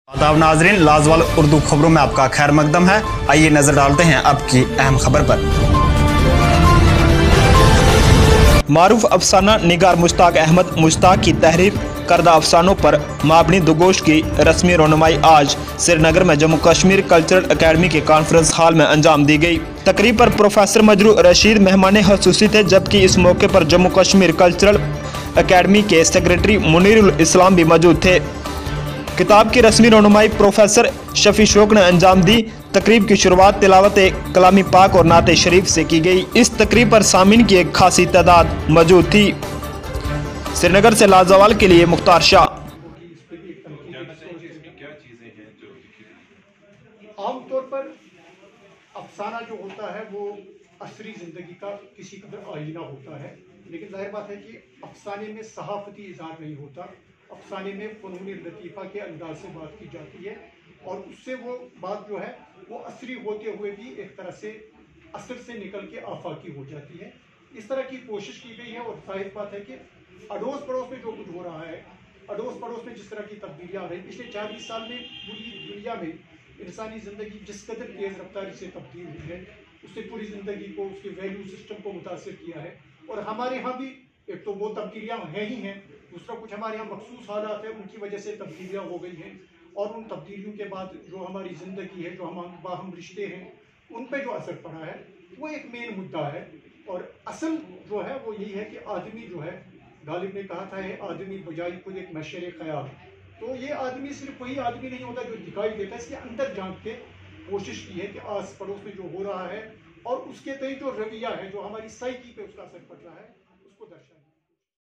आदाब नाजरीन, लाजवाल उर्दू खबरों में आपका खैर मकदम है। आइए नजर डालते हैं अब की अहम खबर पर। मारूफ अफसाना निगार मुश्ताक अहमद मुश्ताक की तहरीर करदा अफसानों पर माबनी दुगोश की रस्मी रौनुमाई आज श्रीनगर में जम्मू कश्मीर कल्चरल अकेडमी के कॉन्फ्रेंस हॉल में अंजाम दी गई। तकरीब पर प्रोफेसर मजरू रशीद मेहमान खसूसी थे, जबकि इस मौके पर जम्मू कश्मीर कल्चरल अकेडमी के सेक्रेटरी मुनीरुल इस्लाम भी मौजूद थे। किताब की रस्मी रौनुमाई प्रोफेसर शफी शौक ने अंजाम दी। तकरीब की शुरुआत तिलावत कलामी पाक और नाते शरीफ से की गई। इस तकरीब पर सामीन की एक खासी तादाद मौजूद थी। श्रीनगर से लाजवाल के लिए मुख्तार शाह। आमतौर पर अफसाना जो होता है वो असरी जिंदगी का किसी कदर आईना होता है, लेकिन जाहिर बात है कि अफसाने में सहाफती इज़हार नहीं होता। अफसाने में फ़नून लतीफ़ा के अंदाज से बात की जाती है और उससे वो बात जो है वो असरी होते हुए भी एक तरह से असर से निकल के आफाकी हो जाती है। इस तरह की कोशिश की गई है और जाहिर बात है कि अड़ोस पड़ोस में जो कुछ हो रहा है, अड़ोस पड़ोस में जिस तरह की तब्दीलियाँ आ रही, पिछले 40 साल में पूरी दुनिया में इंसानी ज़िंदगी जिस कदर तेज़ रफ्तारी से तब्दील हुई है, उससे पूरी ज़िंदगी को, उसके वैल्यू सिस्टम को मुतासिर किया है। और हमारे यहाँ भी एक तो वो तब्दीलियाँ हैं ही हैं, दूसरा कुछ हमारे यहाँ मखसूस हालात है उनकी वजह से तब्दीलियाँ हो गई हैं, और उन तब्दीलियों के बाद जो हमारी ज़िंदगी है, जो हम बाहम रिश्ते हैं, उन पे जो असर पड़ा है वो एक मेन मुद्दा है। और असल जो है वो यही है कि आदमी जो है, गालिब ने कहा था आदमी बजाई खुद एक मशर ख्याल, तो ये आदमी सिर्फ वही आदमी नहीं होता जो दिखाई देता है, इसके अंदर झांक के कोशिश की है कि आस पड़ोस में जो हो रहा है और उसके तय जो रवैया है, जो हमारी साइकी पे उसका असर पड़ रहा है, उसको दर्शाए।